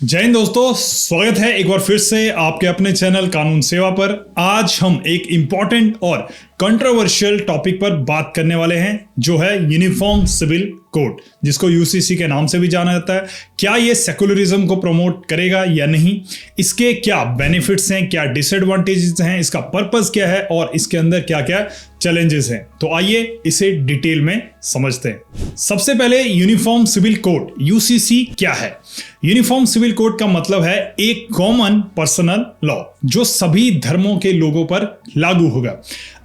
जय हिंद दोस्तों, स्वागत है एक बार फिर से आपके अपने चैनल कानून सेवा पर। आज हम एक इंपॉर्टेंट और कंट्रोवर्शियल टॉपिक पर बात करने वाले हैं, जो है यूनिफॉर्म सिविल कोड, जिसको यूसीसी के नाम से भी जाना जाता है। क्या ये सेकुलरिज्म को प्रमोट करेगा या नहीं, इसके क्या बेनिफिट्स हैं, क्या डिसएडवांटेजेस हैं, इसका पर्पस क्या है और इसके अंदर क्या क्या चैलेंजेस हैं। तो आइए इसे डिटेल में समझते हैं। सबसे पहले यूनिफॉर्म सिविल कोड यूसीसी क्या है। यूनिफॉर्म सिविल कोड का मतलब है एक कॉमन पर्सनल लॉ जो सभी धर्मों के लोगों पर लागू होगा।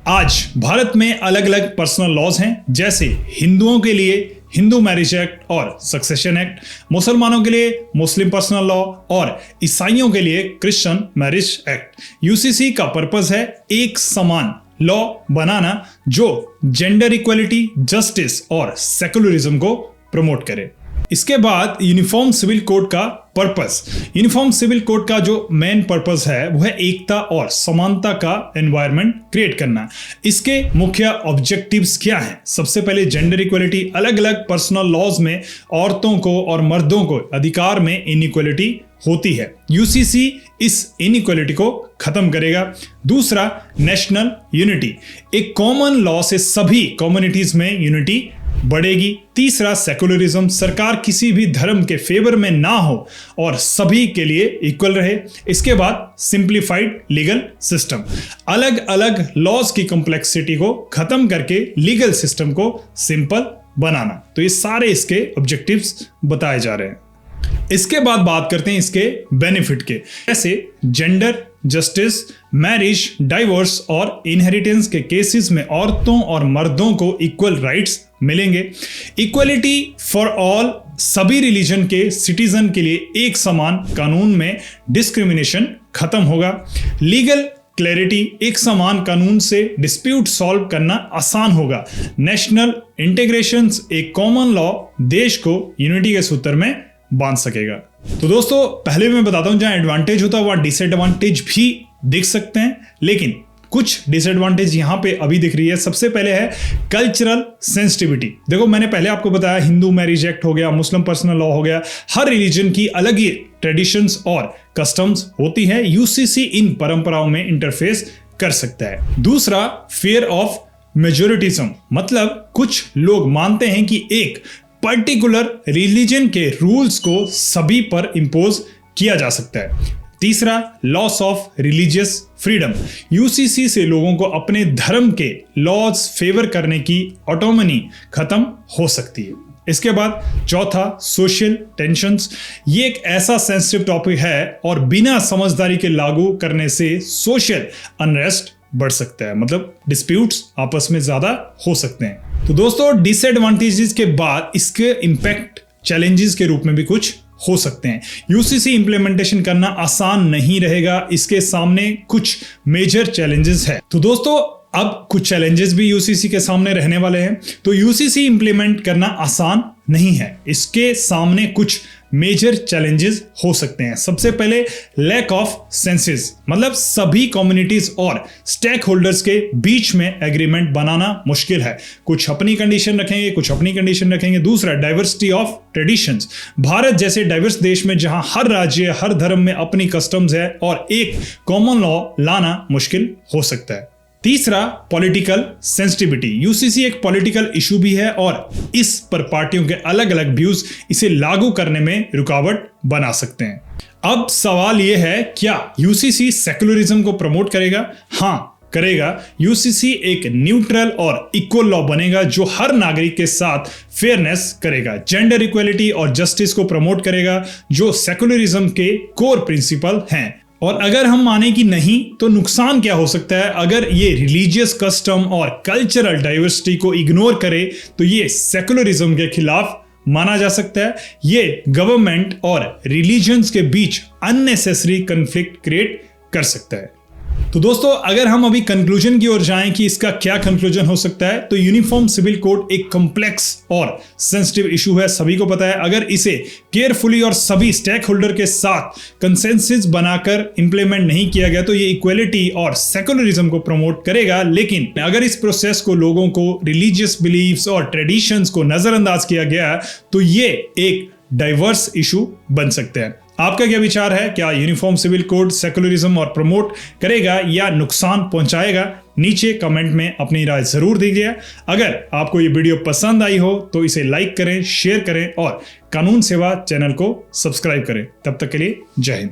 आज भारत में अलग अलग पर्सनल लॉज हैं, जैसे हिंदुओं के लिए हिंदू मैरिज एक्ट और सक्सेशन एक्ट, मुसलमानों के लिए मुस्लिम पर्सनल लॉ और ईसाइयों के लिए क्रिश्चियन मैरिज एक्ट। यूसीसी का पर्पस है एक समान लॉ बनाना जो जेंडर इक्वलिटी, जस्टिस और सेकुलरिज्म को प्रमोट करे। इसके बाद यूनिफॉर्म सिविल कोड का पर्पस। यूनिफॉर्म सिविल कोड का जो मेन पर्पस है वो है एकता और समानता का एनवायरनमेंट क्रिएट करना। इसके मुख्य ऑब्जेक्टिव्स क्या हैं? सबसे पहले जेंडर इक्वलिटी। अलग अलग पर्सनल लॉज में औरतों को और मर्दों को अधिकार में इनइक्वलिटी होती है। यूसीसी इस इनइक्वलिटी को खत्म करेगा। दूसरा, नेशनल यूनिटी। एक कॉमन लॉ से सभी कम्युनिटीज में यूनिटी बढ़ेगी। तीसरा, सेकुलरिज्म। सरकार किसी भी धर्म के फेवर में ना हो और सभी के लिए इक्वल रहे। इसके बाद सिंप्लीफाइड लीगल सिस्टम। अलग अलग लॉज की कॉम्प्लेक्सिटी को खत्म करके लीगल सिस्टम को सिंपल बनाना। तो ये सारे इसके ऑब्जेक्टिव्स बताए जा रहे हैं। इसके बाद बात करते हैं इसके बेनिफिट के, जैसे जेंडर जस्टिस, मैरिज, डाइवोर्स और इनहेरिटेंस के केसेस में औरतों और मर्दों को इक्वल राइट्स मिलेंगे। Equality for all. सभी रिलीजन के सिटीजन के लिए एक समान कानून में डिस्क्रिमिनेशन खत्म होगा। Legal clarity. एक समान कानून से डिस्प्यूट सॉल्व करना आसान होगा। National integration. एक कॉमन लॉ देश को यूनिटी के सूत्र में बांध सकेगा। तो दोस्तों, पहले मैं बताता हूं, जहां एडवांटेज होता है वहां डिसएडवांटेज भी दिख सकते हैं, लेकिन कुछ डिसएडवांटेज यहां पे अभी दिख रही है। सबसे पहले है कल्चरल सेंसिटिविटी। देखो, मैंने पहले आपको बताया हिंदू मैरिज एक्ट हो गया, मुस्लिम पर्सनल लॉ हो गया, हर रिलीजन की अलग ही ट्रेडिशंस और कस्टम्स होती है। यूसीसी इन परंपराओं में इंटरफेस कर सकता है। दूसरा, फियर ऑफ मेजोरिटिज्म। मतलब कुछ लोग मानते हैं कि एक पर्टिकुलर रिलीजन के रूल्स को सभी पर इंपोज किया जा सकता है। तीसरा, loss of religious freedom. UCC से लोगों को अपने धर्म के लॉज फेवर करने की ऑटोनॉमी खत्म हो सकती है। इसके बाद चौथा, सोशल टेंशंस। ये एक ऐसा सेंसिटिव टॉपिक है और बिना समझदारी के लागू करने से सोशल अनरेस्ट बढ़ सकता है, मतलब डिस्प्यूट्स आपस में ज्यादा हो सकते हैं। तो दोस्तों, डिसएडवांटेजेस के बाद इसके इंपैक्ट चैलेंजेस के रूप में भी कुछ हो सकते हैं। यूसीसी इंप्लीमेंटेशन करना आसान नहीं रहेगा। इसके सामने कुछ मेजर चैलेंजेस है। तो दोस्तों, अब कुछ चैलेंजेस भी यूसीसी के सामने रहने वाले हैं। तो यूसीसी इंप्लीमेंट करना आसान नहीं है। इसके सामने कुछ मेजर चैलेंजेस हो सकते हैं। सबसे पहले, लैक ऑफ सेंसेस। मतलब सभी कम्युनिटीज और स्टेक होल्डर्स के बीच में एग्रीमेंट बनाना मुश्किल है। कुछ अपनी कंडीशन रखेंगे, कुछ अपनी कंडीशन रखेंगे। दूसरा, डाइवर्सिटी ऑफ ट्रेडिशंस। भारत जैसे डाइवर्स देश में जहां हर राज्य, हर धर्म में अपनी कस्टम्स है और एक कॉमन लॉ लाना मुश्किल हो सकता है। तीसरा, पॉलिटिकल सेंसिटिविटी। यूसीसी एक पॉलिटिकल इशू भी है और इस पर पार्टियों के अलग अलग व्यूज इसे लागू करने में रुकावट बना सकते हैं। अब सवाल यह है, क्या यूसीसी सेकुलरिज्म को प्रमोट करेगा? हाँ, करेगा। यूसीसी एक न्यूट्रल और इक्वल लॉ बनेगा जो हर नागरिक के साथ फेयरनेस करेगा। जेंडर इक्वलिटी और जस्टिस को प्रमोट करेगा, जो सेकुलरिज्म के कोर प्रिंसिपल हैं। और अगर हम माने कि नहीं, तो नुकसान क्या हो सकता है? अगर ये रिलीजियस कस्टम और कल्चरल डाइवर्सिटी को इग्नोर करे तो ये सेकुलरिज्म के खिलाफ माना जा सकता है। ये गवर्नमेंट और रिलीजन्स के बीच अननेसेसरी कॉन्फ्लिक्ट क्रिएट कर सकता है। तो दोस्तों, अगर हम अभी कंक्लूजन की ओर जाएं कि इसका क्या कंक्लूजन हो सकता है, तो यूनिफॉर्म सिविल कोड एक कॉम्प्लेक्स और सेंसिटिव इशू है, सभी को पता है। अगर इसे केयरफुली और सभी स्टेक होल्डर के साथ कंसेंसस बनाकर इंप्लीमेंट नहीं किया गया तो ये इक्वलिटी और सेकुलरिज्म को प्रमोट करेगा, लेकिन अगर इस प्रोसेस को लोगों को रिलीजियस बिलीफ्स और ट्रेडिशंस को नजरअंदाज किया गया तो ये एक डाइवर्स इशू बन सकते हैं। आपका क्या विचार है? क्या यूनिफॉर्म सिविल कोड सेकुलरिज्म और प्रमोट करेगा या नुकसान पहुंचाएगा? नीचे कमेंट में अपनी राय जरूर दीजिए। अगर आपको ये वीडियो पसंद आई हो तो इसे लाइक करें, शेयर करें और कानून सेवा चैनल को सब्सक्राइब करें। तब तक के लिए जय हिंद।